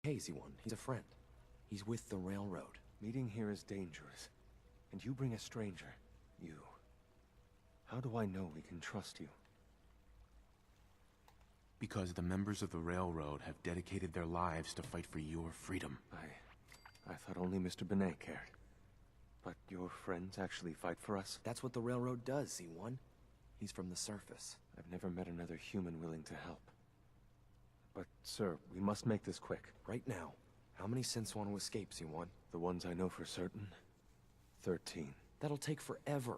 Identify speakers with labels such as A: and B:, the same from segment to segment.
A: Hazy one, he's a friend. He's with the railroad.
B: Meeting here is dangerous. And you bring a stranger. You. How do I know we can trust you?
C: Because the members of the railroad have dedicated their lives to fight for your freedom.
B: I thought only Mr. Benet cared. But your friends actually fight for us?
A: That's what the railroad does, Z1. He's from the surface.
B: I've never met another human willing to help. But, sir, we must make this quick.
A: Right now, how many synths want to escape, Z1?
B: The ones I know for certain? 13.
A: That'll take forever.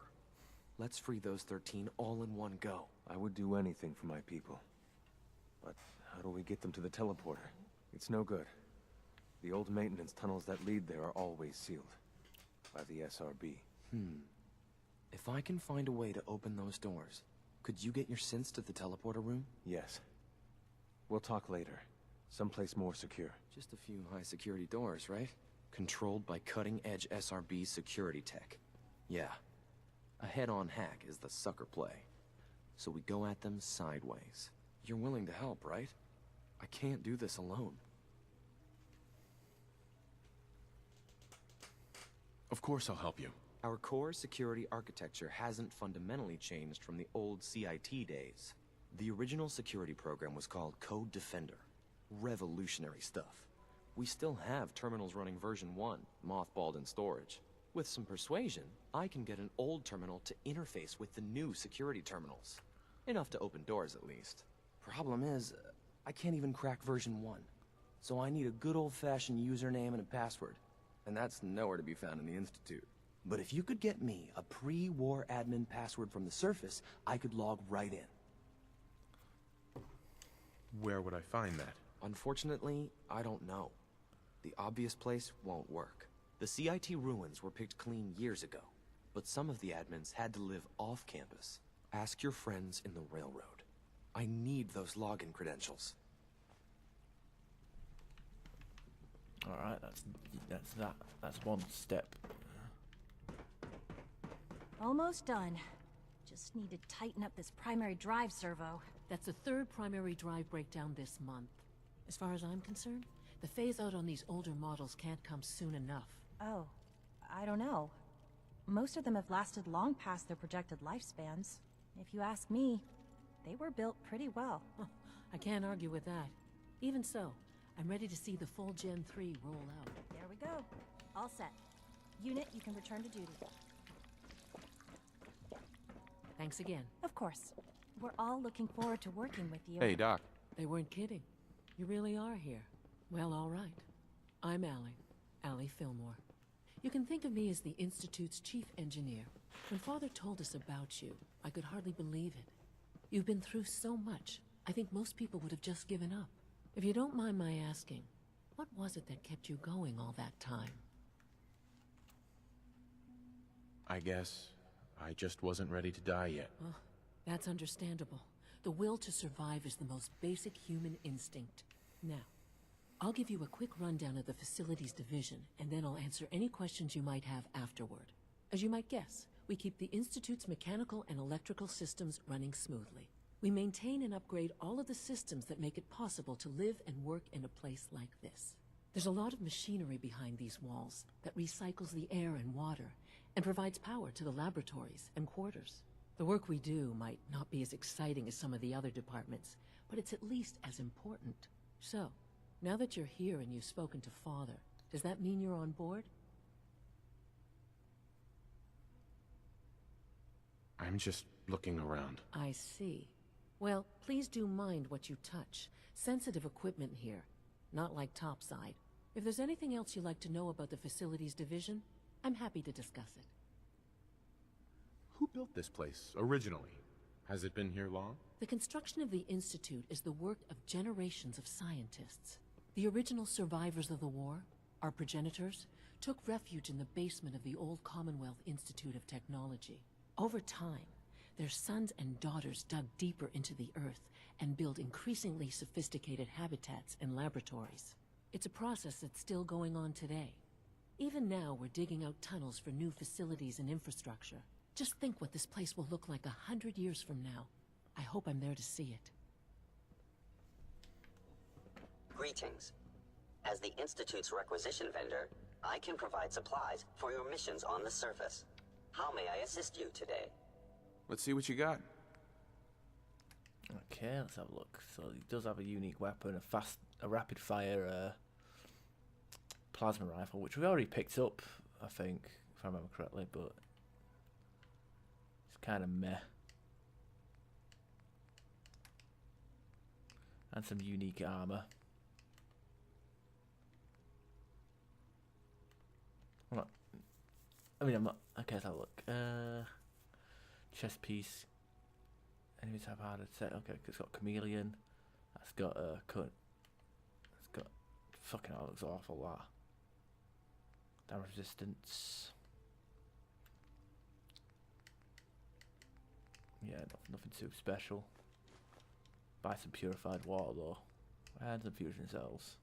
A: Let's free those 13 all in one go.
B: I would do anything for my people. But how do we get them to the teleporter? It's no good. The old maintenance tunnels that lead there are always sealed. By the SRB.
A: If I can find a way to open those doors, could you get your synths to the teleporter room?
B: Yes. We'll talk later. Someplace more secure.
A: Just a few high-security doors, right? Controlled by cutting-edge SRB security tech. Yeah. A head-on hack is the sucker play. So we go at them sideways. You're willing to help, right? I can't do this alone.
C: Of course I'll help you.
A: Our core security architecture hasn't fundamentally changed from the old CIT days. The original security program was called Code Defender. Revolutionary stuff. We still have terminals running version 1, mothballed in storage. With some persuasion, I can get an old terminal to interface with the new security terminals. Enough to open doors, at least. Problem is, I can't even crack version 1. So I need a good old-fashioned username and a password. And that's nowhere to be found in the Institute. But if you could get me a pre-war admin password from the surface, I could log right in.
C: Where would I find that?
A: Unfortunately, I don't know. The obvious place won't work. The CIT ruins were picked clean years ago, but some of the admins had to live off campus. Ask your friends in the railroad. I need those login credentials.
D: Alright, that's one step.
E: Almost done. Just need to tighten up this primary drive servo.
F: That's the third primary drive breakdown this month. As far as I'm concerned, the phase-out on these older models can't come soon enough.
E: Oh, I don't know. Most of them have lasted long past their projected lifespans. If you ask me, they were built pretty well.
F: I can't argue with that. Even so, I'm ready to see the full Gen 3 roll out.
E: There we go. All set. Unit, you can return to duty.
F: Thanks again.
E: Of course. We're all looking forward to working with you.
C: Hey, Doc.
F: They weren't kidding. You really are here. Well, all right. I'm Allie Fillmore. You can think of me as the Institute's chief engineer. When Father told us about you, I could hardly believe it. You've been through so much, I think most people would have just given up. If you don't mind my asking, what was it that kept you going all that time?
C: I guess I just wasn't ready to die yet.
F: Oh, that's understandable. The will to survive is the most basic human instinct. Now, I'll give you a quick rundown of the facilities division, and then I'll answer any questions you might have afterward. As you might guess, we keep the Institute's mechanical and electrical systems running smoothly. We maintain and upgrade all of the systems that make it possible to live and work in a place like this. There's a lot of machinery behind these walls that recycles the air and water and provides power to the laboratories and quarters. The work we do might not be as exciting as some of the other departments, but it's at least as important. So, now that you're here and you've spoken to Father, does that mean you're on board?
C: I'm just looking around.
F: I see. Well, please do mind what you touch. Sensitive equipment here, not like topside. If there's anything else you'd like to know about the facilities division, I'm happy to discuss it.
C: Who built this place, originally? Has it been here long?
F: The construction of the Institute is the work of generations of scientists. The original survivors of the war, our progenitors, took refuge in the basement of the old Commonwealth Institute of Technology. Over time, their sons and daughters dug deeper into the earth and built increasingly sophisticated habitats and laboratories. It's a process that's still going on today. Even now, we're digging out tunnels for new facilities and infrastructure. Just think what this place will look like 100 years from now. I hope I'm there to see it.
G: Greetings. As the Institute's requisition vendor, I can provide supplies for your missions on the surface. How may I assist you today?
C: Let's see what you got.
D: Okay, let's have a look. So he does have a unique weapon, a rapid fire plasma rifle, which we already picked up, I think, if I remember correctly, but it's kind of meh. And some unique armor. I'm not. Okay, let's have a look. Chest piece. Enemies have harder to set. Okay, it's got chameleon. That's got cut. It's got. Fucking hell, it looks awful. That. Damage resistance. Yeah, nothing too special. Buy some purified water though, and some fusion cells.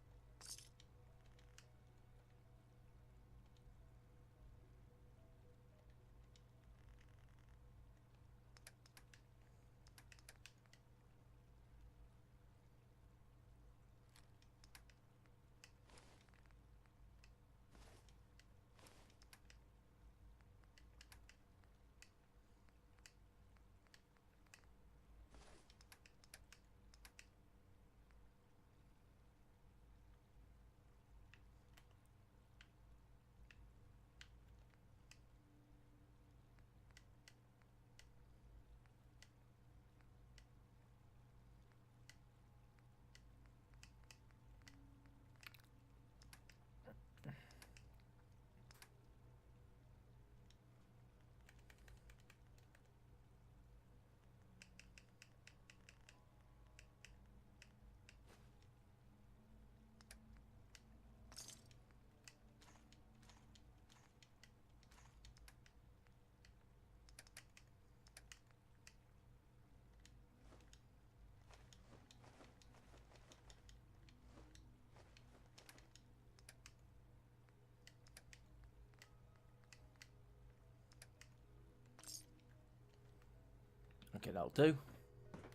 D: Okay, that'll do.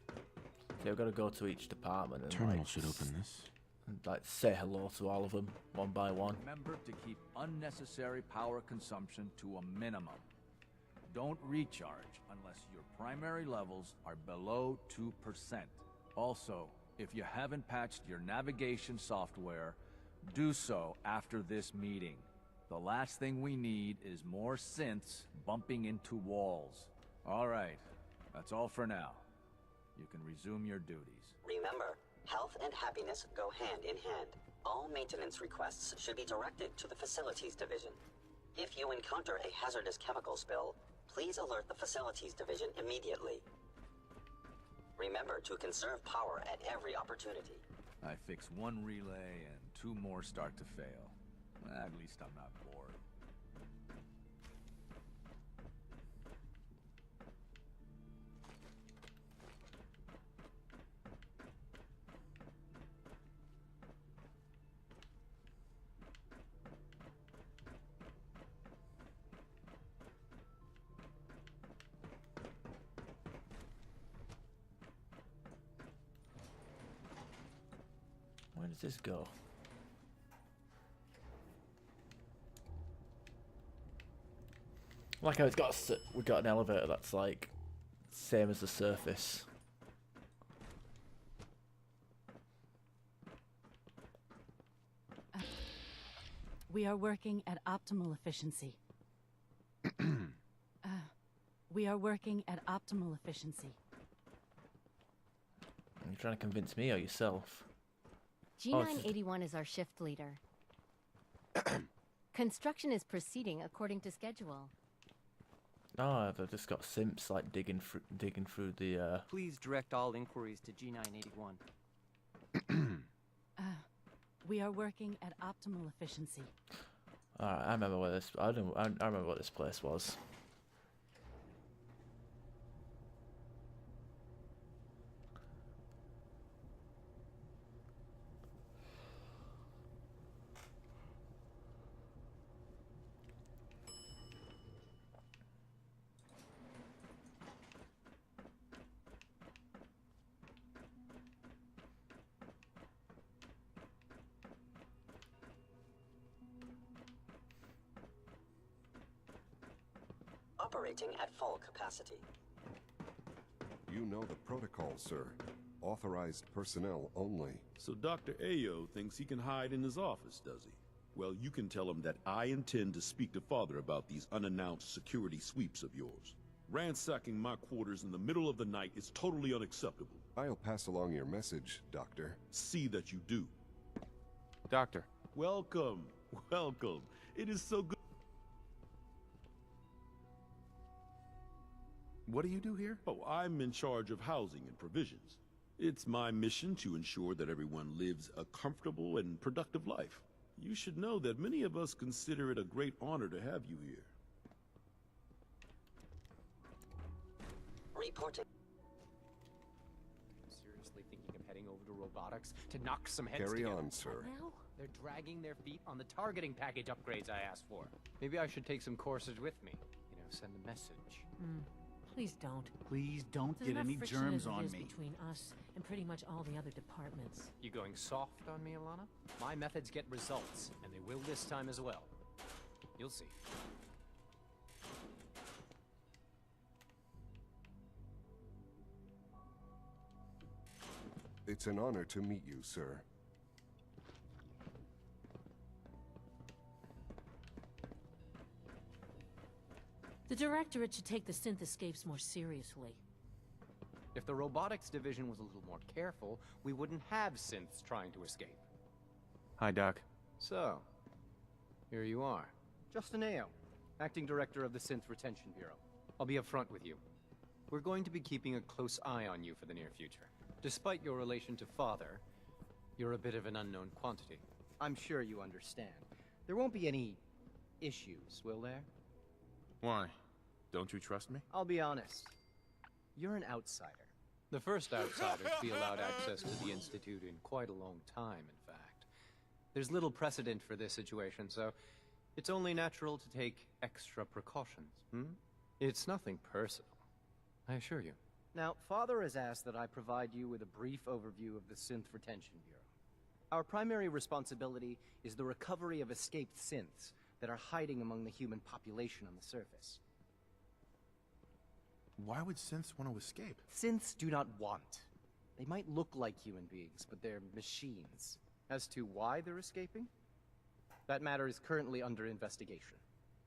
D: So we've got to go to each department and
C: Terminal should open this.
D: and like say hello to all of them one by one.
H: Remember to keep unnecessary power consumption to a minimum. Don't recharge unless your primary levels are below 2%. Also, if you haven't patched your navigation software, do so after this meeting. The last thing we need is more synths bumping into walls. All right, that's all for now. You can resume your duties.
G: Remember, health and happiness go hand in hand. All maintenance requests should be directed to the Facilities Division. If you encounter a hazardous chemical spill, please alert the Facilities Division immediately. Remember to conserve power at every opportunity.
H: I fix one relay and 2 more start to fail. At least I'm not bored.
D: Where does this go? Like how it's got we've got an elevator that's like same as the surface.
I: We are working at optimal efficiency. We are working at optimal efficiency.
D: Are you trying to convince me or yourself?
J: G981 is our shift leader. Construction is proceeding according to schedule.
D: No, they've just got simps like digging through the.
K: Please direct all inquiries to G981.
I: We are working at optimal efficiency.
D: Alright, I remember where this. I remember what this place was.
G: operating at full capacity.
L: You know the protocol, sir. Authorized personnel only.
M: So Dr. Ayo thinks he can hide in his office, does he? Well, you can tell him that I intend to speak to Father about these unannounced security sweeps of yours. Ransacking my quarters in the middle of the night is totally unacceptable.
L: I'll pass along your message, Doctor.
M: See that you do.
C: Doctor.
M: Welcome. Welcome. It is so good.
C: What do you do here?
M: Oh, I'm in charge of housing and provisions. It's my mission to ensure that everyone lives a comfortable and productive life. You should know that many of us consider it a great honor to have you here.
G: Reporting.
K: Seriously thinking of heading over to robotics to knock some heads
L: Carry
K: together?
L: on, sir.
K: Now? They're dragging their feet on the targeting package upgrades I asked for. Maybe I should take some courses with me. You know, send a message.
F: Please don't.
N: Please don't
F: There's
N: get
F: enough
N: any
F: friction
N: germs
F: as it
N: on
F: is
N: me.
F: between us and pretty much all the other departments.
K: You going soft on me, Alana? My methods get results, and they will this time as well. You'll see.
L: It's an honor to meet you, sir.
F: The Directorate should take the synth escapes more seriously.
K: If the robotics division was a little more careful, we wouldn't have synths trying to escape.
B: Hi, Doc.
K: So, here you are. Justin Ayo, Acting Director of the Synth Retention Bureau. I'll be upfront with you. We're going to be keeping a close eye on you for the near future. Despite your relation to Father, you're a bit of an unknown quantity. I'm sure you understand. There won't be any issues, will there?
C: Why? Don't you trust me?
K: I'll be honest. You're an outsider. The first outsider to be allowed access to the Institute in quite a long time, in fact. There's little precedent for this situation, so it's only natural to take extra precautions, It's nothing personal, I assure you. Now, Father has asked that I provide you with a brief overview of the Synth Retention Bureau. Our primary responsibility is the recovery of escaped synths that are hiding among the human population on the surface.
C: Why would synths want to escape?
K: Synths do not want. They might look like human beings, but they're machines. As to why they're escaping? That matter is currently under investigation.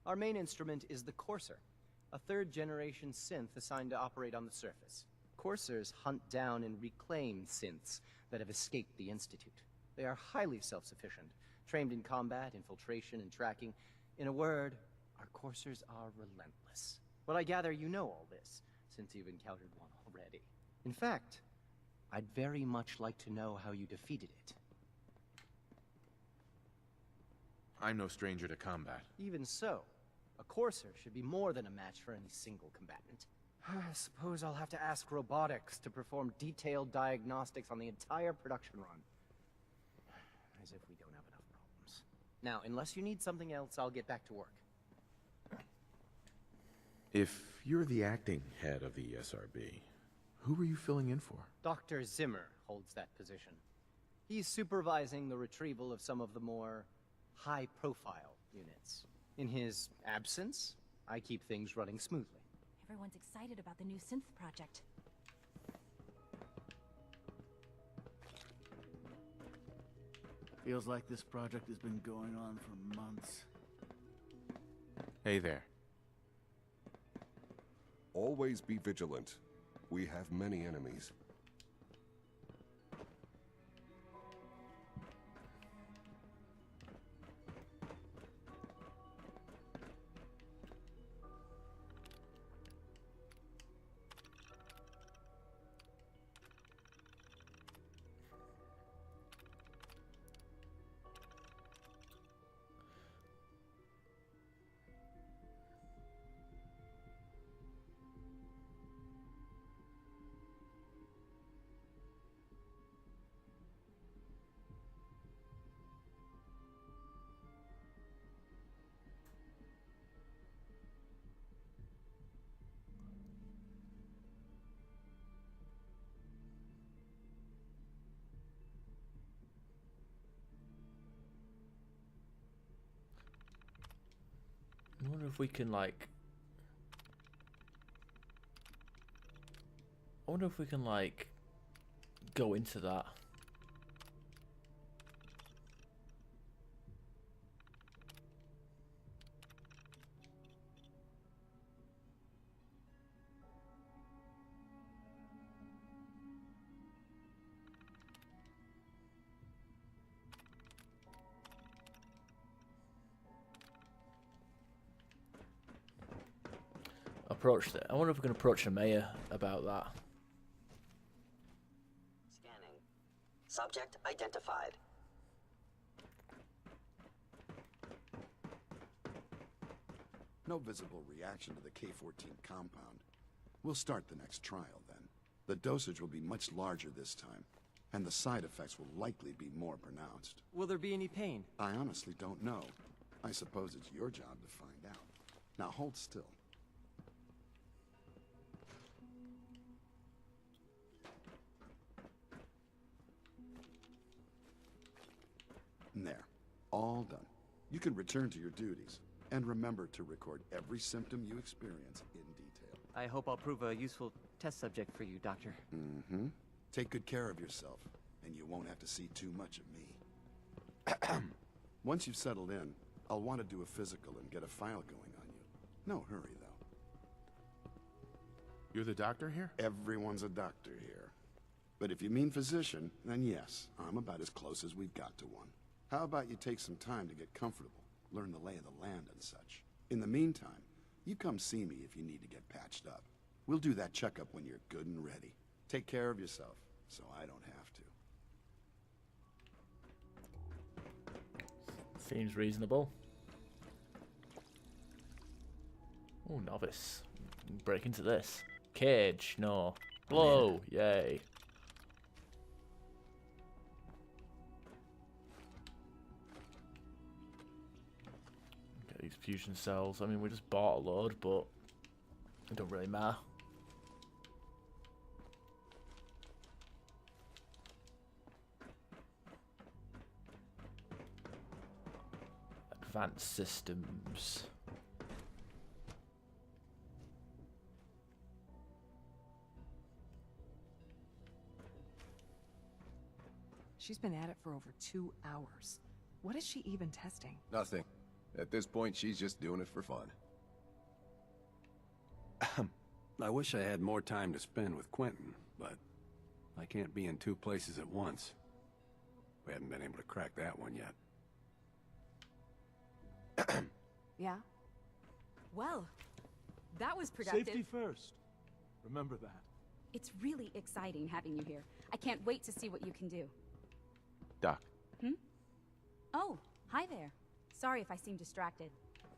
K: Our main instrument is the Courser, a third-generation synth assigned to operate on the surface. Coursers hunt down and reclaim synths that have escaped the Institute. They are highly self-sufficient, trained in combat, infiltration, and tracking. In a word, our Coursers are relentless. But I gather you know all this, since you've encountered one already. In fact, I'd very much like to know how you defeated it.
C: I'm no stranger to combat.
K: Even so, a Courser should be more than a match for any single combatant. I suppose I'll have to ask robotics to perform detailed diagnostics on the entire production run. As if we don't have enough problems. Now, unless you need something else, I'll get back to work.
C: If you're the acting head of the SRB, who were you filling in for?
K: Dr. Zimmer holds that position. He's supervising the retrieval of some of the more high-profile units. In his absence, I keep things running smoothly.
E: Everyone's excited about the new synth project.
N: Feels like this project has been going on for months.
C: Hey there.
L: Always be vigilant. We have many enemies.
D: I wonder if we can, like, wonder if we can, like, go into that. I wonder if we can approach the mayor about that.
G: Scanning. Subject identified.
O: No visible reaction to the K-14 compound. We'll start the next trial then. The dosage will be much larger this time, and the side effects will likely be more pronounced.
P: Will there be any pain?
O: I honestly don't know. I suppose it's your job to find out. Now hold still. There. All done. You can return to your duties. And remember to record every symptom you experience in detail.
P: I hope I'll prove a useful test subject for you, Doctor.
O: Mm-hmm. Take good care of yourself, and you won't have to see too much of me. Once you've settled in, I'll want to do a physical and get a file going on you. No hurry, though.
C: You're the doctor here?
O: Everyone's a doctor here. But if you mean physician, then yes, I'm about as close as we've got to one. How about you take some time to get comfortable, learn the lay of the land and such. In the meantime, you come see me if you need to get patched up. We'll do that checkup when you're good and ready. Take care of yourself, so I don't have to.
D: Seems reasonable. Oh, novice. Break into this. Cage, no. Blow, yay. Get these fusion cells. I mean, we just bought a load, but it don't really matter. Advanced systems.
Q: She's been at it for over 2 hours. What is she even testing?
R: Nothing. At this point, she's just doing it for fun.
S: I wish I had more time to spend with Quentin, but I can't be in 2 places at once. We haven't been able to crack that one yet.
I: Yeah? Well, that was productive.
T: Safety first. Remember that.
I: It's really exciting having you here. I can't wait to see what you can do.
C: Doc.
I: Oh, hi there. Sorry if I seem distracted.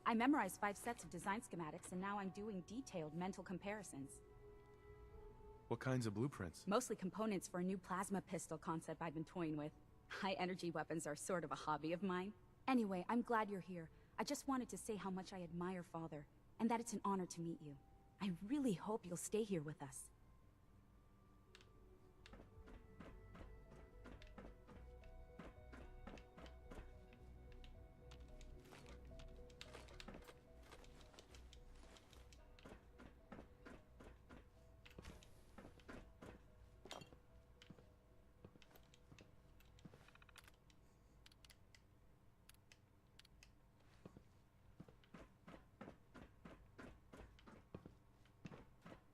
I: I memorized 5 sets of design schematics, and now I'm doing detailed mental comparisons.
C: What kinds of blueprints?
I: Mostly components for a new plasma pistol concept I've been toying with. High-energy weapons are sort of a hobby of mine. Anyway, I'm glad you're here. I just wanted to say how much I admire Father, and that it's an honor to meet you. I really hope you'll stay here with us.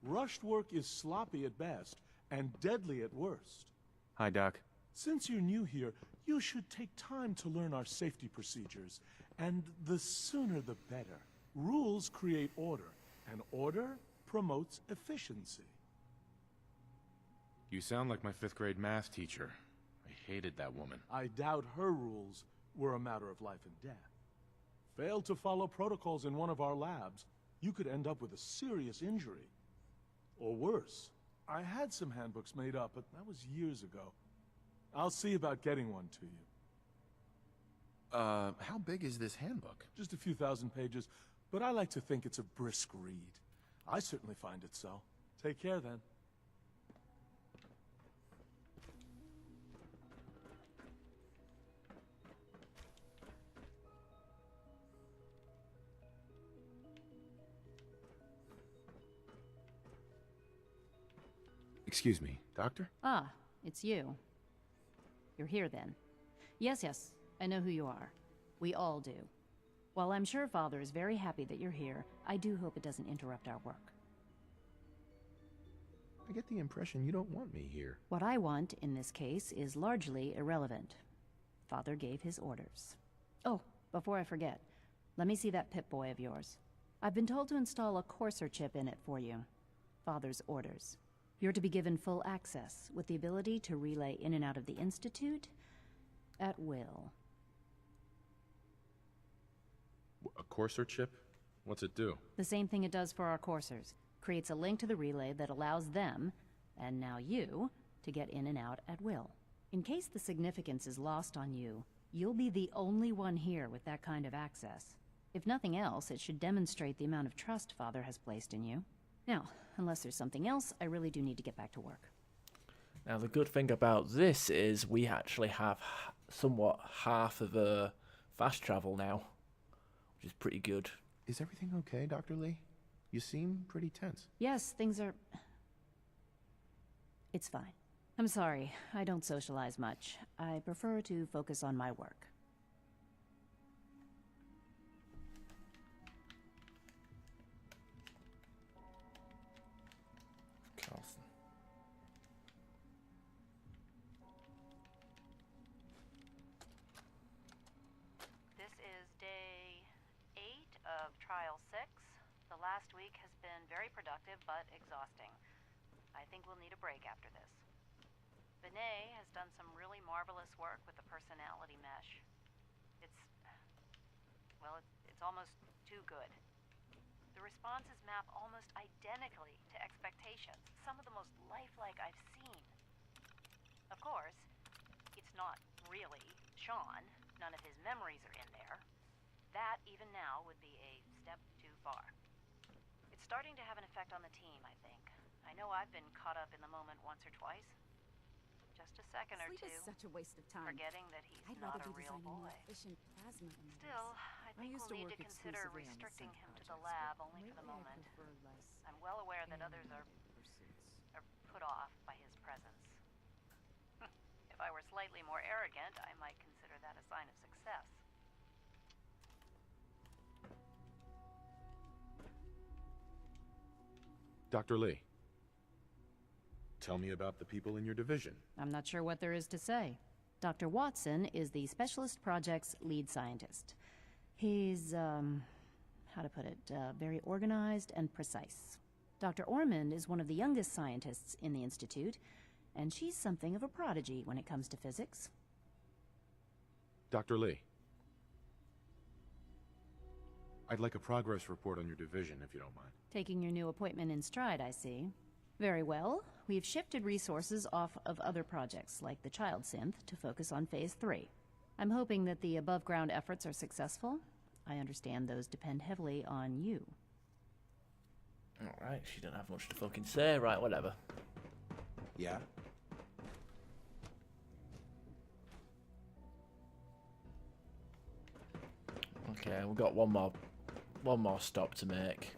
T: Rushed work is sloppy at best and deadly at worst.
B: Hi, Doc.
T: Since you're new here, you should take time to learn our safety procedures. And the sooner the better. Rules create order, and order promotes efficiency.
C: You sound like my 5th grade math teacher. I hated that woman.
T: I doubt her rules were a matter of life and death. Fail to follow protocols in one of our labs, you could end up with a serious injury. Or worse. I had some handbooks made up, but that was years ago. I'll see about getting one to you.
C: How big is this handbook?
T: Just a few thousand pages, but I like to think it's a brisk read. I certainly find it so. Take care, then.
C: Excuse me, Doctor?
U: Ah, it's you. You're here then. Yes, yes, I know who you are. We all do. While I'm sure Father is very happy that you're here, I do hope it doesn't interrupt our work.
C: I get the impression you don't want me here.
U: What I want, in this case, is largely irrelevant. Father gave his orders. Oh, before I forget, let me see that Pip-Boy of yours. I've been told to install a Courser chip in it for you. Father's orders. You're to be given full access, with the ability to relay in and out of the Institute at will.
C: A Courser chip? What's it do?
U: The same thing it does for our coursers. Creates a link to the relay that allows them, and now you, to get in and out at will. In case the significance is lost on you, you'll be the only one here with that kind of access. If nothing else, it should demonstrate the amount of trust Father has placed in you. Now, unless there's something else, I really do need to get back to work.
D: Now, the good thing about this is we actually have somewhat half of a fast travel now, which is pretty good.
C: Is everything okay, Dr. Lee? You seem pretty tense.
U: Yes, things are... It's fine. I'm sorry, I don't socialize much. I prefer to focus on my work.
D: Carlson.
V: This is day 8 of Trial 6. The last week has been very productive, but exhausting. I think we'll need a break after this. Benet has done some really marvelous work with the personality mesh. It's almost too good. The responses map almost identically to expectations, some of the most lifelike I've seen. Of course, it's not really Sean. None of his memories are in there. That, even now, would be a step too far. It's starting to have an effect on the team, I think. I know I've been caught up in the moment once or twice. Just a second or two.
I: Sleep is such a waste of time.
V: Forgetting that he's
I: I'd
V: not
I: rather
V: a
I: be
V: real
I: designing
V: boy.
I: more efficient plasma emitters.
V: Still, I think
I: used
V: we'll
I: to
V: need
I: work
V: to consider
I: exclusively on the
V: restricting
I: sync
V: him to the
I: projects,
V: lab
I: but
V: only for the
I: lately I
V: moment.
I: prefer less
V: I'm well aware that others are
I: pursuits.
V: put off by his presence. If I were slightly more arrogant, I might consider that a sign of success.
C: Dr. Lee, tell me about the people in your division.
U: I'm not sure what there is to say. Dr. Watson is the Specialist Project's lead scientist. He's, how to put it, very organized and precise. Dr. Ormond is one of the youngest scientists in the Institute, and she's something of a prodigy when it comes to physics.
C: Dr. Lee, I'd like a progress report on your division, if you don't mind.
U: Taking your new appointment in stride, I see. Very well. We've shifted resources off of other projects, like the Child Synth, to focus on Phase 3. I'm hoping that the above-ground efforts are successful. I understand those depend heavily on you.
D: Alright, she didn't have much to fucking say. Right, whatever.
A: Yeah?
D: Okay, we've got one more stop to make.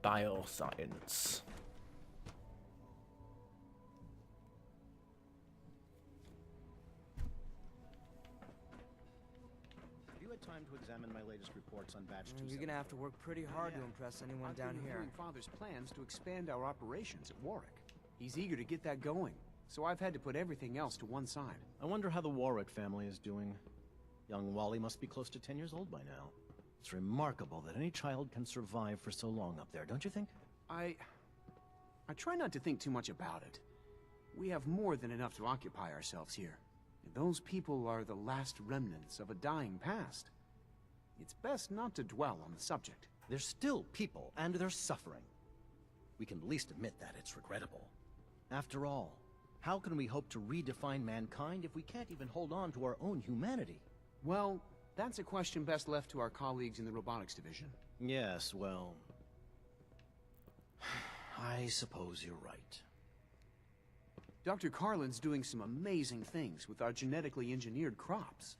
D: Bioscience.
W: Have you had time to examine my latest reports on batch 2?
X: You're gonna have to work pretty hard to impress anyone down here.
Y: Reviewing Father's plans to expand our operations at Warwick. He's eager to get that going, so I've had to put everything else to one side.
W: I wonder how the Warwick family is doing. Young Wally must be close to 10 years old by now. It's remarkable that any child can survive for so long up there, don't you think?
Y: I try not to think too much about it. We have more than enough to occupy ourselves here. And those people are the last remnants of a dying past. It's best not to dwell on the subject.
W: They're still people, and they're suffering. We can at least admit that it's regrettable. After all, how can we hope to redefine mankind if we can't even hold on to our own humanity?
Y: Well, that's a question best left to our colleagues in the robotics division.
W: Yes, well... I suppose you're right.
Y: Dr. Carlin's doing some amazing things with our genetically engineered crops.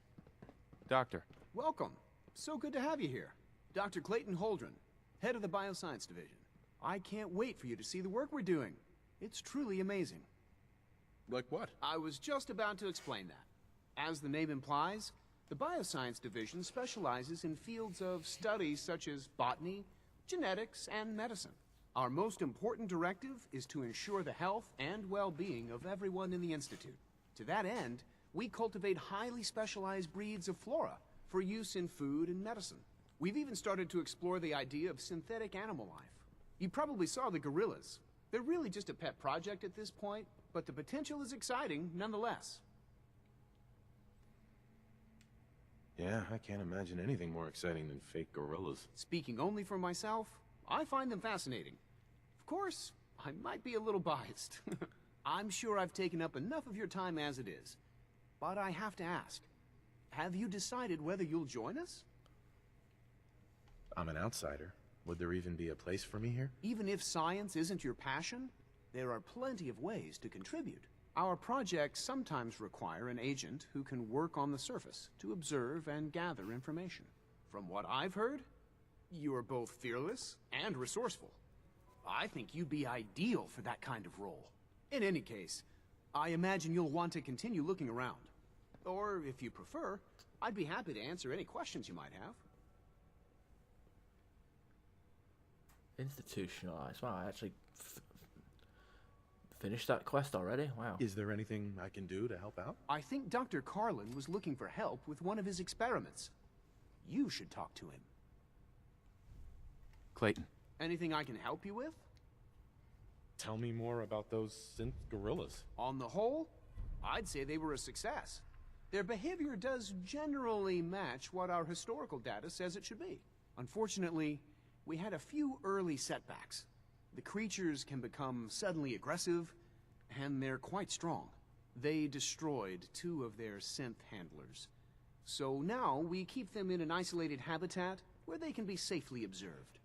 B: Doctor.
Y: Welcome. So good to have you here. Dr. Clayton Holdren. head of the Bioscience Division. I can't wait for you to see the work we're doing. It's truly amazing.
C: Like what?
Y: I was just about to explain that. As the name implies, the Bioscience Division specializes in fields of studies such as botany, genetics, and medicine. Our most important directive is to ensure the health and well-being of everyone in the Institute. To that end, we cultivate highly specialized breeds of flora for use in food and medicine. We've even started to explore the idea of synthetic animal life. You probably saw the gorillas. They're really just a pet project at this point, but the potential is exciting nonetheless.
C: Yeah, I can't imagine anything more exciting than fake gorillas.
Y: Speaking only for myself, I find them fascinating. Of course, I might be a little biased. I'm sure I've taken up enough of your time as it is. But I have to ask, have you decided whether you'll join us?
C: I'm an outsider. Would there even be a place for me here?
Y: Even if science isn't your passion, there are plenty of ways to contribute. Our projects sometimes require an agent who can work on the surface to observe and gather information. From what I've heard, you are both fearless and resourceful. I think you'd be ideal for that kind of role. In any case, I imagine you'll want to continue looking around. Or, if you prefer, I'd be happy to answer any questions you might have.
D: Institutionalized. Wow, I actually finished that quest already. Wow.
C: Is there anything I can do to help out?
Y: I think Dr. Carlin was looking for help with one of his experiments. You should talk to him.
C: Clayton.
Y: Anything I can help you with?
C: Tell me more about those synth gorillas.
Y: On the whole, I'd say they were a success. Their behavior does generally match what our historical data says it should be. Unfortunately, we had a few early setbacks. The creatures can become suddenly aggressive, and they're quite strong. They destroyed 2 of their synth handlers. So now we keep them in an isolated habitat where they can be safely observed.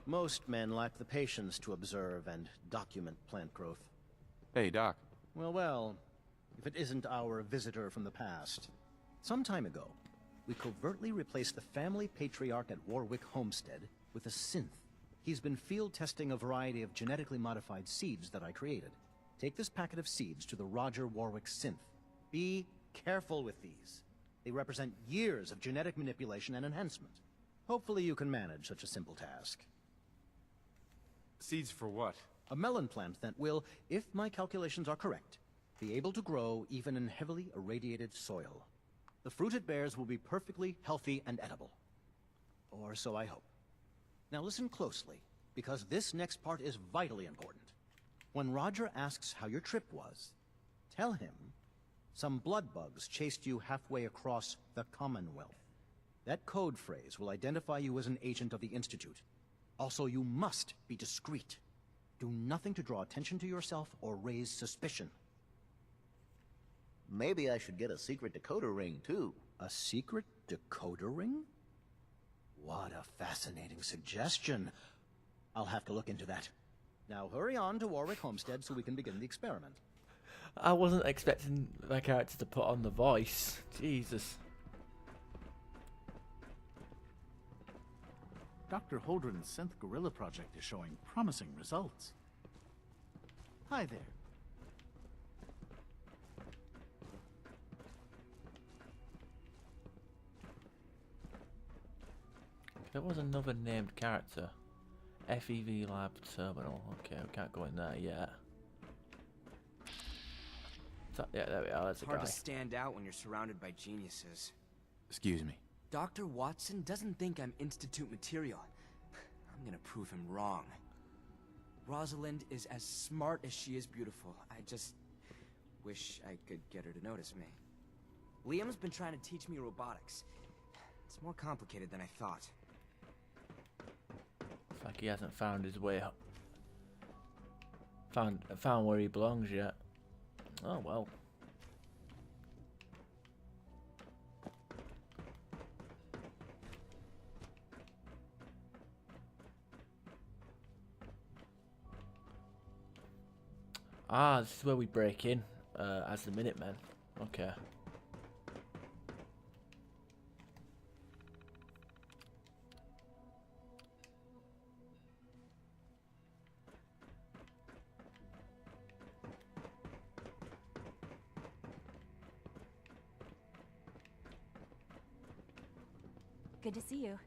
W: Most men lack the patience to observe and document plant growth.
B: Hey, Doc.
W: Well, if it isn't our visitor from the past. Some time ago, we covertly replaced the family patriarch at Warwick Homestead with a synth. He's been field testing a variety of genetically modified seeds that I created. Take this packet of seeds to the Roger Warwick synth. Be careful with these. They represent years of genetic manipulation and enhancement. Hopefully you can manage such a simple task.
B: Seeds for what?
W: A melon plant that will, if my calculations are correct, be able to grow even in heavily irradiated soil. The fruit it bears will be perfectly healthy and edible. Or so I hope. Now listen closely, because this next part is vitally important. When Roger asks how your trip was, tell him some blood bugs chased you halfway across the Commonwealth. That code phrase will identify you as an agent of the Institute. Also, you must be discreet. Do nothing to draw attention to yourself or raise suspicion.
F: Maybe I should get a secret decoder ring, too.
W: A secret decoder ring? What a fascinating suggestion. I'll have to look into that. Now hurry on to Warwick Homestead so we can begin the experiment.
D: I wasn't expecting my character to put on the voice. Jesus.
N: Dr. Holdren's synth gorilla project is showing promising results. Hi there.
D: There was another named character. FEV Lab Terminal. Okay, we can't go in there yet. Yeah, there we are. That's a guy.
X: Hard to stand out when you're surrounded by geniuses.
B: Excuse me.
X: Dr. Watson doesn't think I'm Institute material. I'm gonna prove him wrong. Rosalind is as smart as she is beautiful. I just wish I could get her to notice me. Liam's been trying to teach me robotics. It's more complicated than I thought.
D: It's like he hasn't found his way up. Found where he belongs yet. Oh well. Ah, this is where we break in as the Minutemen. Okay.
I: Good to see you.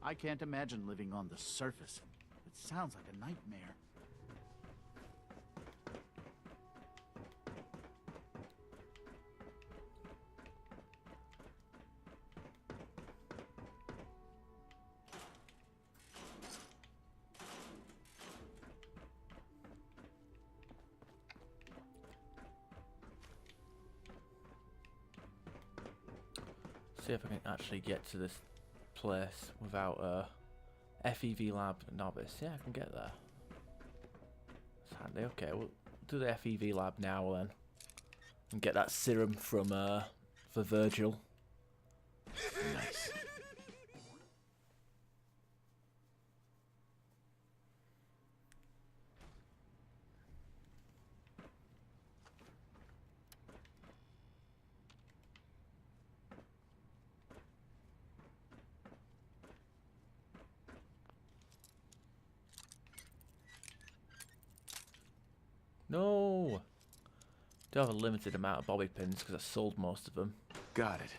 N: I can't imagine living on the surface. It sounds like a nightmare.
D: See if I can actually get to this place without a FEV lab novice. Yeah, I can get there. That's handy. Okay, we'll do the FEV lab now then, and get that serum from for Virgil. Nice. No! Do have a limited amount of bobby pins because I sold most of them.
B: Got it.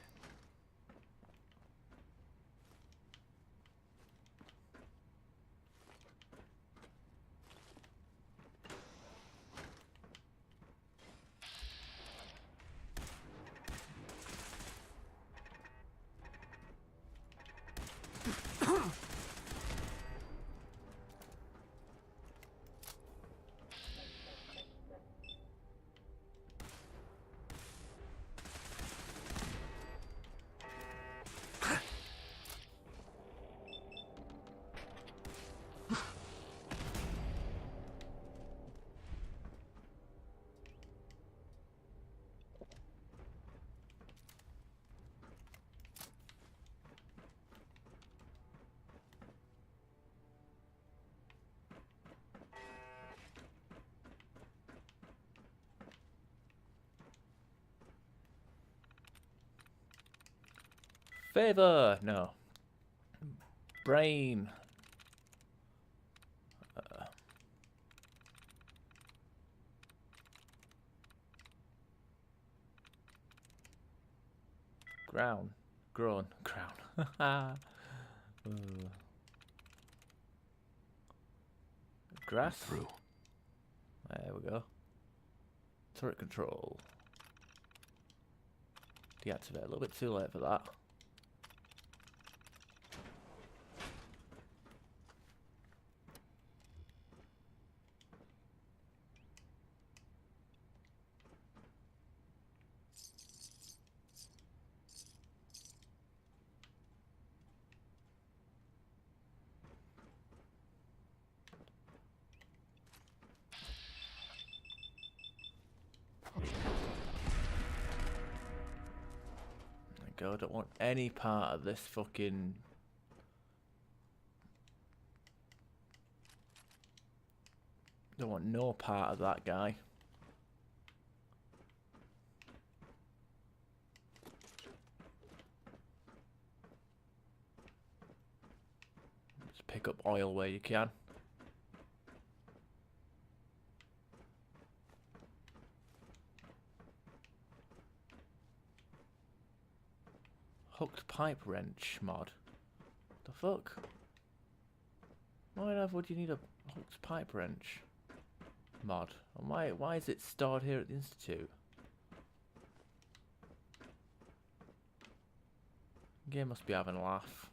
D: Favor! No. Brain. Ground. Grown. Crown. Grass.
S: Through.
D: There we go. Turret control. Deactivate. A little bit too late for that. Go, don't want any part of this fucking... Don't want no part of that guy. Just pick up oil where you can. Hooked pipe wrench mod. The fuck? Why on earth would you need a hooked pipe wrench mod? And why is it stored here at the Institute? Game must be having a laugh.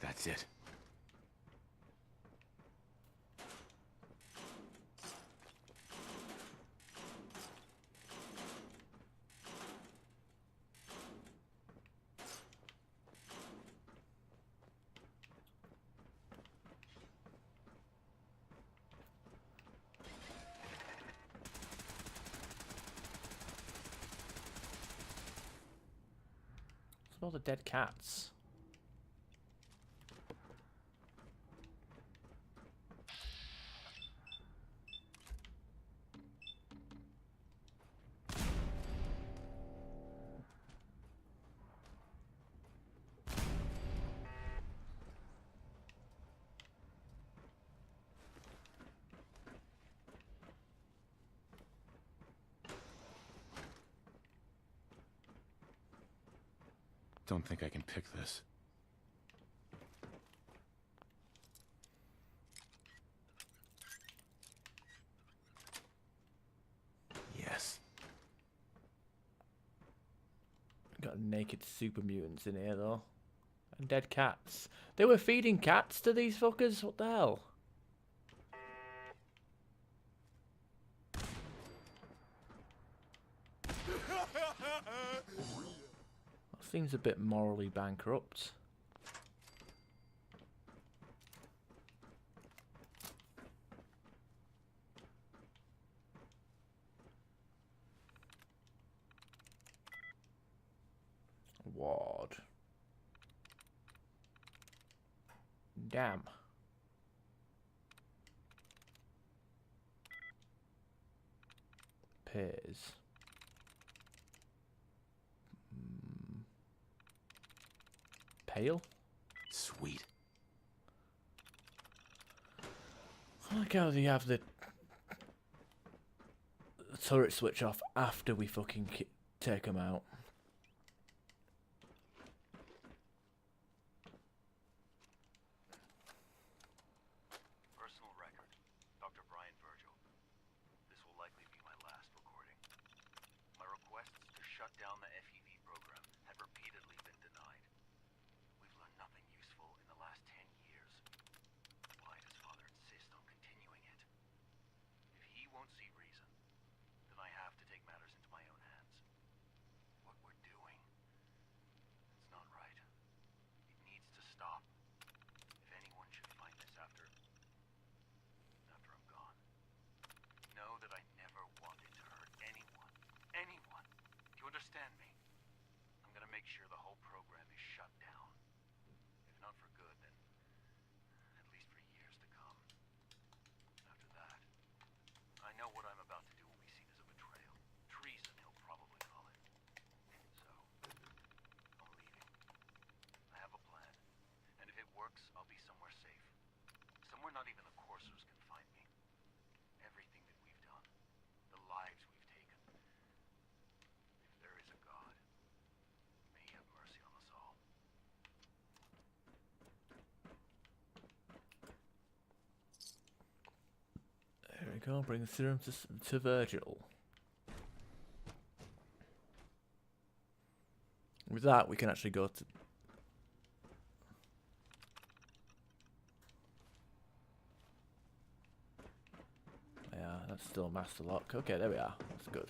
B: That's it.
D: Smell the dead cats.
C: don't think I can pick this. Yes.
D: Got naked super mutants in here though. And dead cats. They were feeding cats to these fuckers? What the hell? That seems a bit morally bankrupt. Ward. Damn. Pears. Pale?
C: Sweet.
D: I like how they have the turret switch off after we fucking take them out.
E: Personal record. Dr. Brian Virgil. This will likely be my last recording. My requests to shut down the FEV program have repeatedly been denied. We've learned nothing useful in the last 10 years. Why does Father insist on continuing it? If he won't see reason, then I have to take matters into my own hands. What we're doing, it's not right. It needs to stop. If anyone should find this after I'm gone, know that I never wanted to hurt anyone. Anyone. Do you understand me? I'm gonna make sure the whole program is shut down. If not for good, then at least for years to come. After that, I know what I'm about to do will be seen as a betrayal. Treason, he'll probably call it. So, I'm leaving. I have a plan. And if it works, I'll be somewhere safe. Somewhere not even the coursers can find me. Everything that we've done, the lives we've taken. If there is a God, may he have mercy on us all.
D: There we go, bring the serum to Virgil. With that, we can actually go to... Yeah, that's still master lock. Okay, there we are. That's good.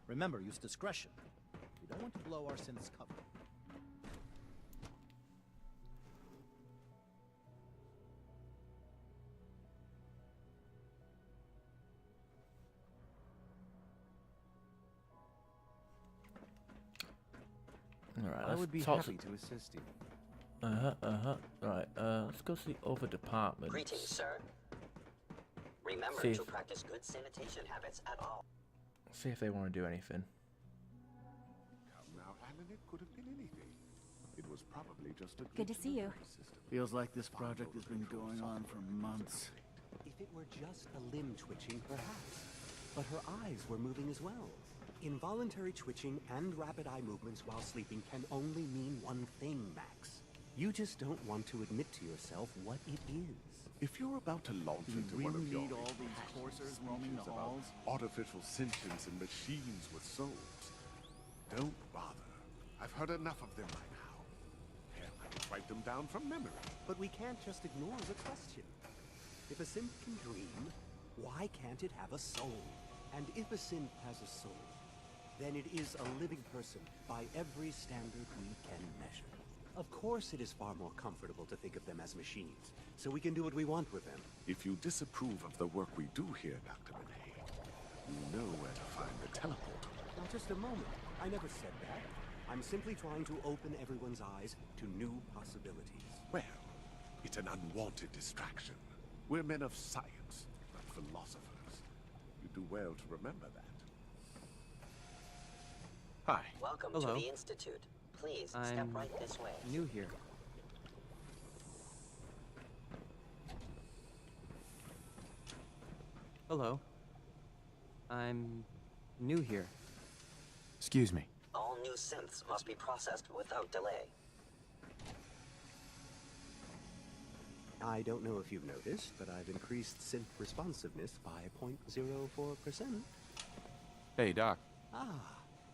W: Remember, use discretion. We don't want to blow our synth's cover.
D: Alright,
B: I would be happy to assist you.
D: Right, let's go to the other department.
G: Greetings, sir. Remember
D: See
G: to
D: if-
G: practice good sanitation habits at all.
D: See if they want to do anything.
H: Now, Alan, it could have been anything. It was probably just a
I: Good to see you.
N: Feels like this project has been going on for months.
J: If it were just a limb twitching, perhaps. But her eyes were moving as well. Involuntary twitching and rapid eye movements while sleeping can only mean one thing, Max. You just don't want to admit to yourself what it is.
H: If you're about to launch
N: Do we
H: into
N: really
H: one of your
N: need all these coursers roaming the
H: about
N: halls?
H: artificial sentience and machines with souls, don't bother. I've heard enough of them by now. Hell, I could write them down from memory.
J: But we can't just ignore the question. If a synth can dream, why can't it have a soul? And if a synth has a soul, then it is a living person by every standard we can measure. Of course it is far more comfortable to think of them as machines, so we can do what we want with them.
H: If you disapprove of the work we do here, Dr. Monet, you know where to find the teleporter.
J: Now just a moment. I never said that. I'm simply trying to open everyone's eyes to new possibilities.
H: Well, it's an unwanted distraction. We're men of science, not philosophers. You do well to remember that.
B: Hi.
G: Welcome
P: Hello.
G: to the Institute. Please, step
P: I'm
G: right this way.
P: new here. Hello. I'm new here.
C: Excuse me.
G: All new synths must be processed without delay.
J: I don't know if you've noticed, but I've increased synth responsiveness by 0.04%.
C: Hey, Doc.
J: Ah,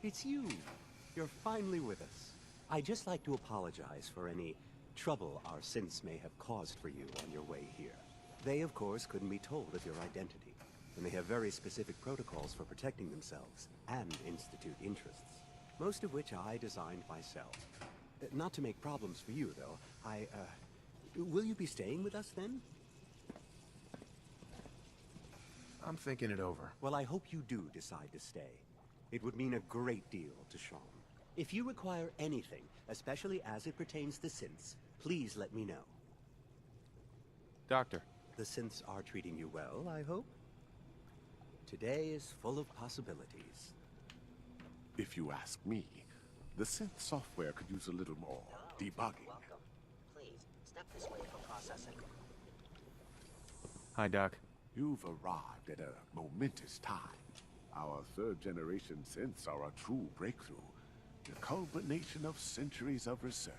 J: it's you. You're finally with us. I'd just like to apologize for any trouble our synths may have caused for you on your way here. They, of course, couldn't be told of your identity, and they have very specific protocols for protecting themselves and Institute interests, most of which I designed myself. Not to make problems for you, though, will you be staying with us, then?
C: I'm thinking it over.
J: Well, I hope you do decide to stay. It would mean a great deal to Sean. If you require anything, especially as it pertains to synths, please let me know.
C: Doctor.
J: The synths are treating you well, I hope? Today is full of possibilities.
H: If you ask me, the synth software could use a little more debugging.
G: Welcome. Please, step this way for processing.
C: Hi, Doc.
H: You've arrived at a momentous time. Our third-generation synths are a true breakthrough, the culmination of centuries of research.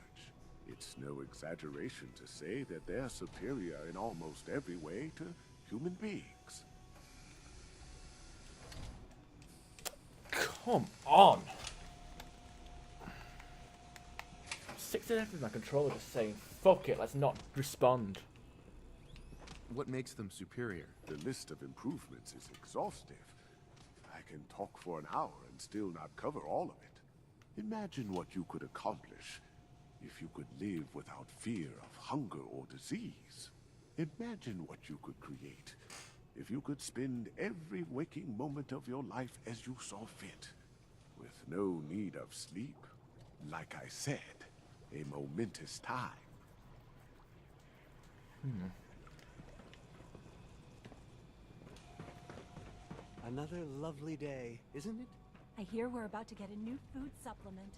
H: It's no exaggeration to say that they're superior in almost every way to human beings.
D: Come on! I'm sick to death with my controller just saying, fuck it, let's not respond.
C: What makes them superior?
H: The list of improvements is exhaustive. I can talk for an hour and still not cover all of it. Imagine what you could accomplish if you could live without fear of hunger or disease. Imagine what you could create if you could spend every waking moment of your life as you saw fit, with no need of sleep. Like I said, a momentous time.
J: Another lovely day, isn't it?
K: I hear we're about to get a new food supplement.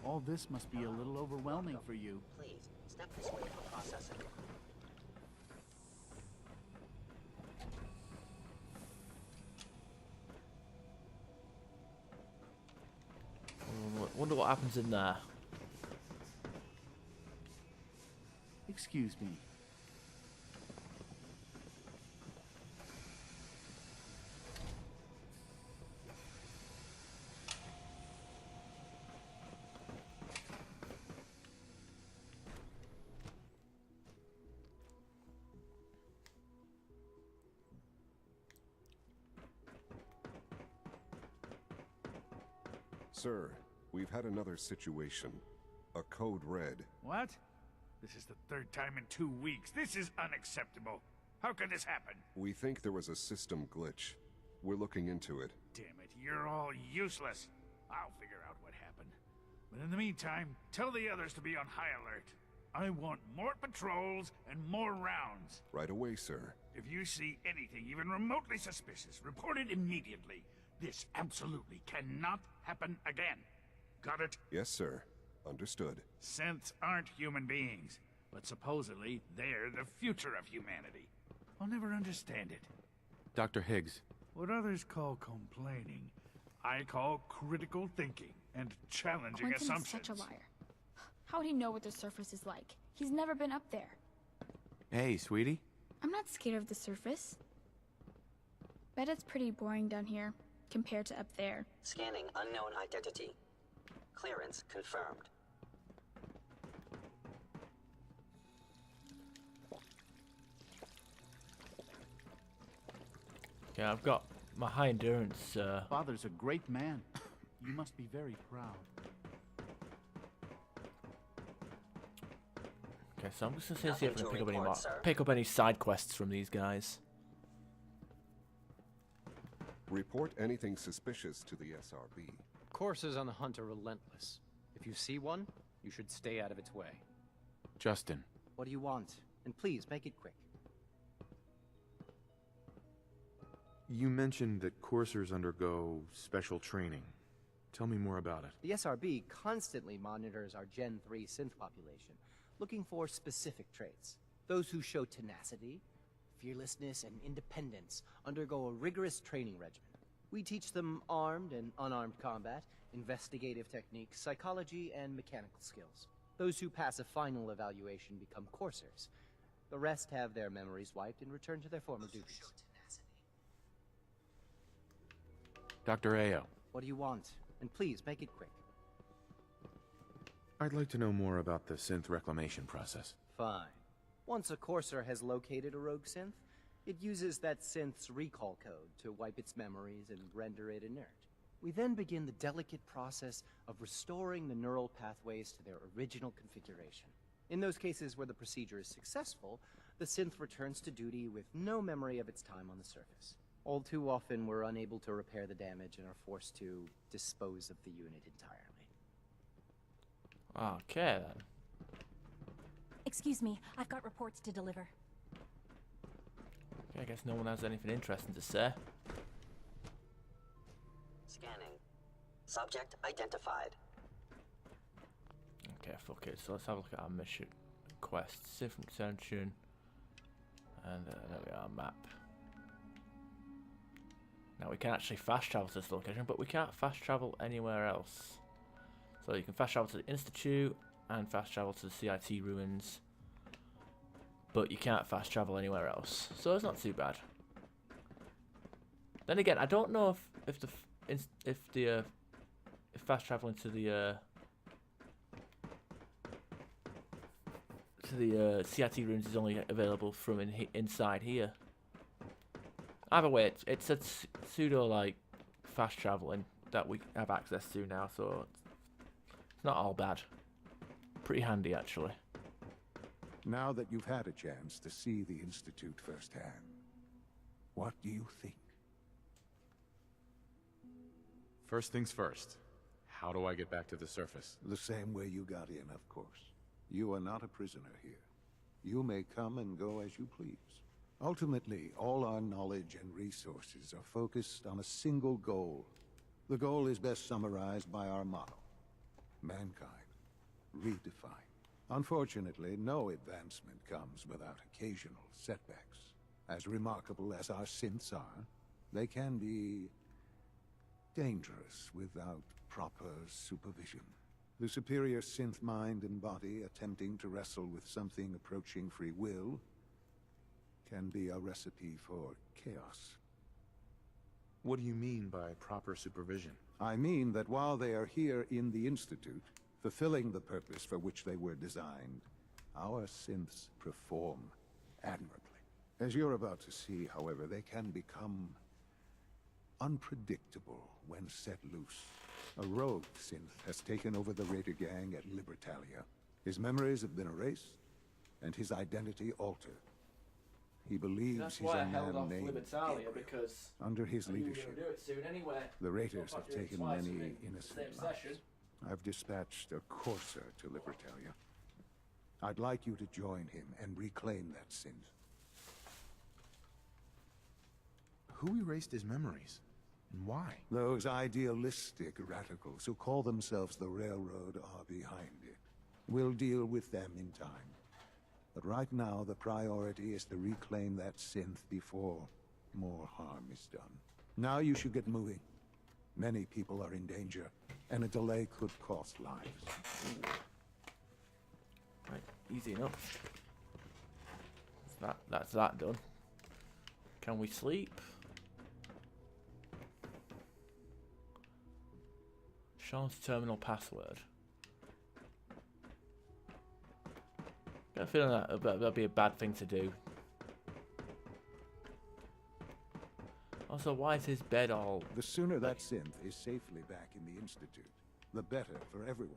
N: All this must be a little overwhelming for you.
G: Please, step this way for processing.
D: Wonder what happens in there.
N: Excuse me.
L: Sir, we've had another situation. A code red.
M: What? This is the third time in 2 weeks. This is unacceptable. How could this happen?
L: We think there was a system glitch. We're looking into it.
M: Damn it, you're all useless. I'll figure out what happened. But in the meantime, tell the others to be on high alert. I want more patrols and more rounds.
L: Right away, sir.
M: If you see anything even remotely suspicious, report it immediately. This absolutely cannot happen again. Got it?
L: Yes, sir. Understood.
M: Synths aren't human beings, but supposedly they're the future of humanity. I'll never understand it.
C: Dr. Higgs.
M: What others call complaining, I call critical thinking and challenging
O: Quentin
M: assumptions.
O: is such a liar. How would he know what the surface is like? He's never been up there.
C: Hey, sweetie.
O: I'm not scared of the surface. Bet it's pretty boring down here, compared to up there.
G: Scanning unknown identity. Clearance confirmed.
D: Yeah, I've got my high endurance.
N: Father's a great man. You must be very proud.
D: Okay, so I'm just gonna see if I can
G: Nothing to
D: pick up any
G: report,
D: more,
G: sir.
D: pick up any side quests from these guys.
L: Report anything suspicious to the SRB.
Q: Coursers on the hunt are relentless. If you see one, you should stay out of its way.
C: Justin.
W: What do you want? And please, make it quick.
C: You mentioned that coursers undergo special training. Tell me more about it.
W: The SRB constantly monitors our Gen 3 synth population, looking for specific traits. Those who show tenacity, fearlessness, and independence undergo a rigorous training regimen. We teach them armed and unarmed combat, investigative techniques, psychology, and mechanical skills. Those who pass a final evaluation become coursers. The rest have their memories wiped and return to their former duties.
C: Dr. Ayo,
W: What do you want? And please, make it quick.
C: I'd like to know more about the synth reclamation process.
W: Fine. Once a courser has located a rogue synth, it uses that synth's recall code to wipe its memories and render it inert. We then begin the delicate process of restoring the neural pathways to their original configuration. In those cases where the procedure is successful, the synth returns to duty with no memory of its time on the surface. All too often, we're unable to repair the damage and are forced to dispose of the unit entirely.
D: Okay, then.
K: Excuse me, I've got reports to deliver.
D: Okay, I guess no one has anything interesting to say.
G: Scanning. Subject identified.
D: Okay, fuck it. So let's have a look at our mission quests. Different extension. And there we are, map. Now we can actually fast travel to this location, but we can't fast travel anywhere else. So you can fast travel to the Institute and fast travel to the CIT ruins, but you can't fast travel anywhere else. So it's not too bad. Then again, I don't know if fast traveling to the CIT ruins is only available from inside here. Either way, it's a pseudo like fast traveling that we have access to now, so it's not all bad. Pretty handy actually.
A: Now that you've had a chance to see the Institute firsthand, what do you think?
C: First things first. How do I get back to the surface?
A: The same way you got in, of course. You are not a prisoner here. You may come and go as you please. Ultimately, all our knowledge and resources are focused on a single goal. The goal is best summarized by our motto: mankind, redefined. Unfortunately, no advancement comes without occasional setbacks. As remarkable as our synths are, they can be dangerous without proper supervision. The superior synth mind and body attempting to wrestle with something approaching free will can be a recipe for chaos.
C: What do you mean by proper supervision?
A: I mean that while they are here in the Institute, fulfilling the purpose for which they were designed, our synths perform admirably. As you're about to see, however, they can become unpredictable when set loose. A rogue synth has taken over the Raider gang at Libertalia. His memories have been erased, and his identity altered. He believes
D: That's
A: he's
D: why
A: a
D: I held
A: man
D: off
A: named
D: Libertalia,
A: Gabriel.
D: because
A: Under his
D: I knew we were
A: leadership,
D: gonna do it soon anyway.
A: the Raiders
D: Not
A: have
D: doing it
A: taken
D: twice
A: many
D: within the
A: innocent
D: same
A: lives.
D: session.
A: I've dispatched a courser to Libertalia. I'd like you to join him and reclaim that synth.
C: Who erased his memories? And why?
A: Those idealistic radicals who call themselves the Railroad are behind it. We'll deal with them in time. But right now, the priority is to reclaim that synth before more harm is done. Now you should get moving. Many people are in danger, and a delay could cost lives.
D: Right, easy enough. That's that done. Can we sleep? Sean's terminal password. Got a feeling that that'd be a bad thing to do. Also, why is his bed all...
A: The sooner that synth is safely back in the Institute, the better for everyone.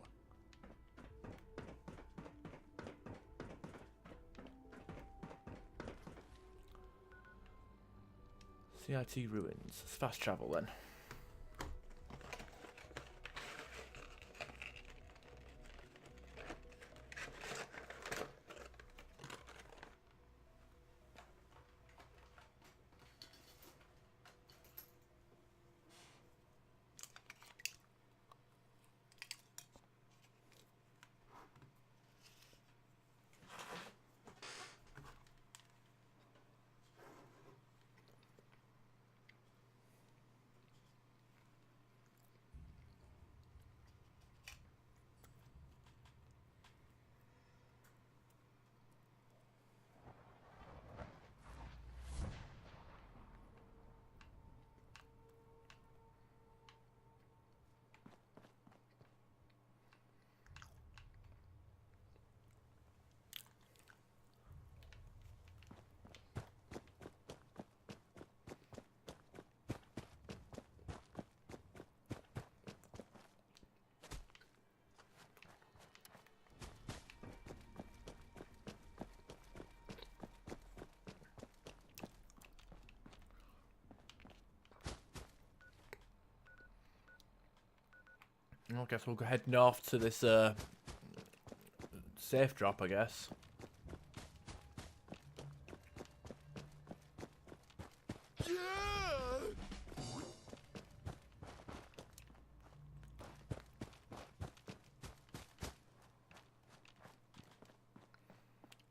D: CIT ruins. Let's fast travel then. I guess we'll go head north to this safe drop, I guess.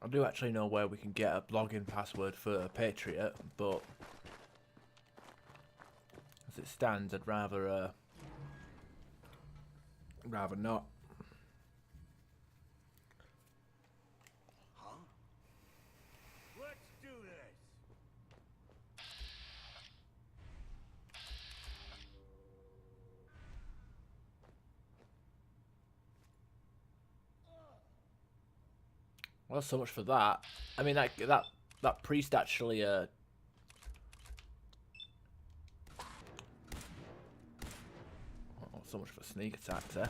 D: I do actually know where we can get a login password for Patriot, but as it stands, I'd rather not.
M: Huh? Let's do this.
D: Well, so much for that. I mean, that priest actually oh, so much for sneak attacks there.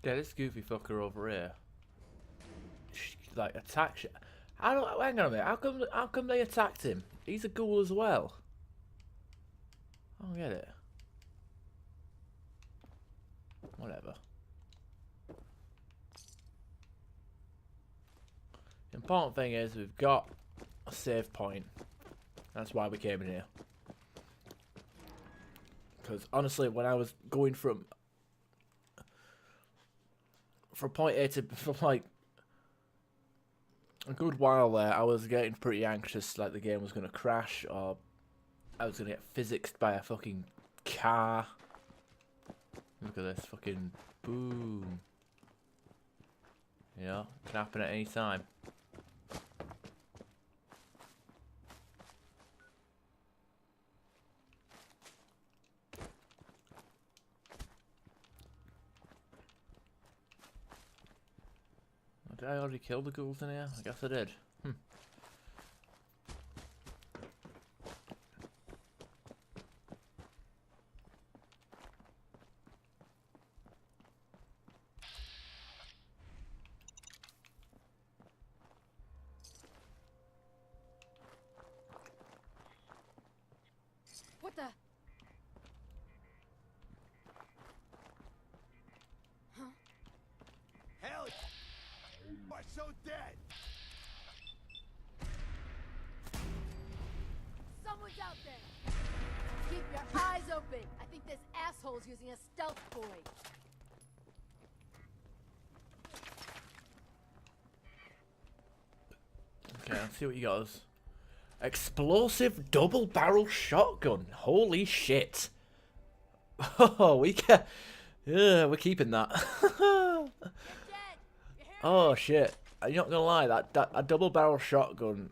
D: Yeah, this goofy fucker over here, like, attacks. Hang on a minute. How come they attacked him? He's a ghoul as well. I don't get it. Whatever. The important thing is we've got a save point. That's why we came in here. Because honestly, when I was going from point A to from like a good while there, I was getting pretty anxious, like the game was gonna crash or I was gonna get physicsed by a fucking car. Look at this fucking boom. You know, can happen at any time. Did I already kill the ghouls in here? I guess I did.
R: What the? Huh?
M: Hell, why so dead?
R: Someone's out there. Keep your eyes open. I think this asshole's using a stealth boy.
D: Okay, let's see what you got us. Explosive double-barrel shotgun. Holy shit. Oh, we're keeping that. Oh shit. I'm not gonna lie, that a double-barrel shotgun.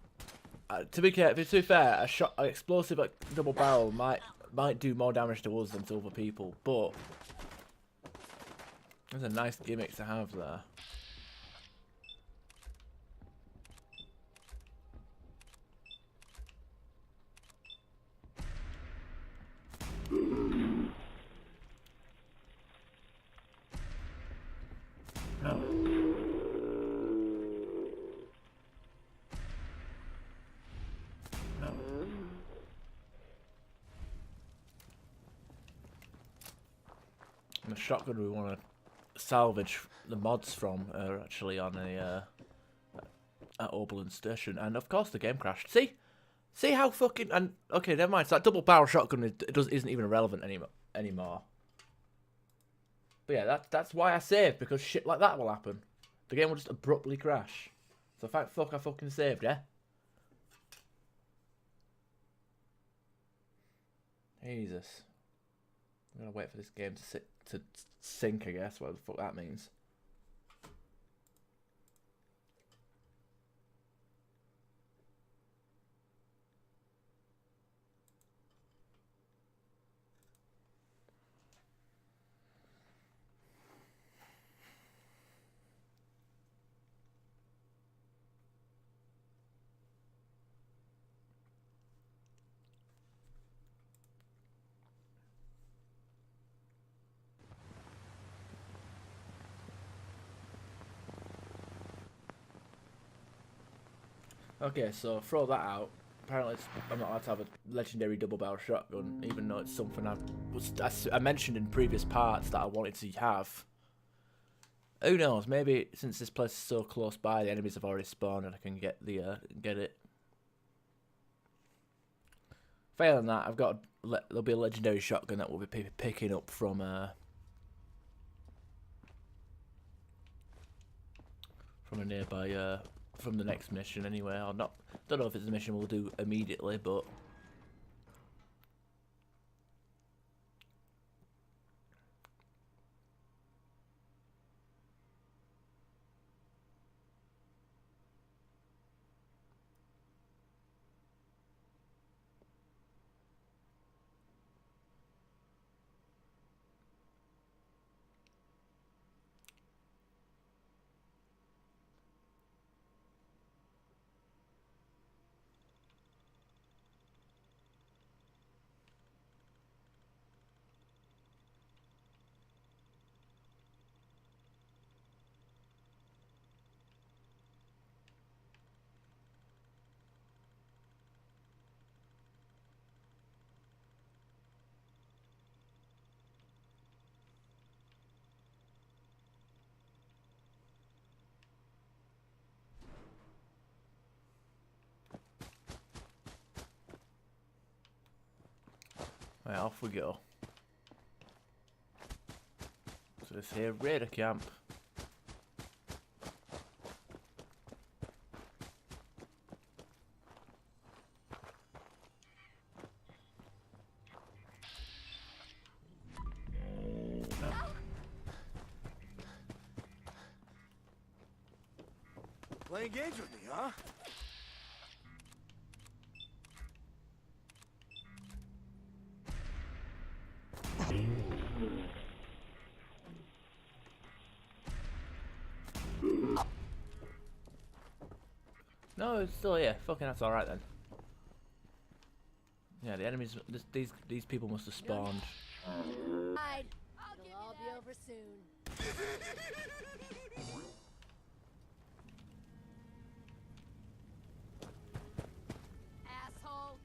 D: To be fair, an explosive double barrel might do more damage to us than to other people, but there's a nice gimmick to have there. And the shotgun we want to salvage the mods from are actually on a at Oberlin Station, and of course the game crashed. See how fucking okay, never mind. So that double barrel shotgun isn't even irrelevant anymore. But yeah, that's why I saved, because shit like that will happen. The game will just abruptly crash. So thank fuck I fucking saved, yeah. Jesus. I'm gonna wait for this game to sync, I guess, whatever the fuck that means. Okay, so throw that out. Apparently, I'm not allowed to have a legendary double barrel shotgun, even though it's something I mentioned in previous parts that I wanted to have. Who knows? Maybe since this place is so close by, the enemies have already spawned, and I can get it. Failing that, there'll be a legendary shotgun that we'll be picking up from a nearby from the next mission anyway. Or not. Don't know if it's a mission we'll do immediately, but. Right, off we go. So this here raider camp.
F: Playing games with me, huh?
D: No, it's still here. Fucking that's alright then. Yeah, the enemies. These people must have spawned.
R: Hide. It'll all be over soon. Asshole,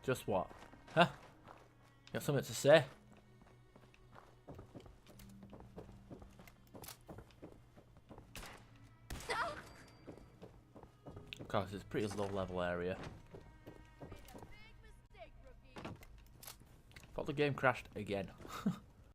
D: Just what? Huh? Got something to say? Of course, it's a pretty low level area. Thought the game crashed again.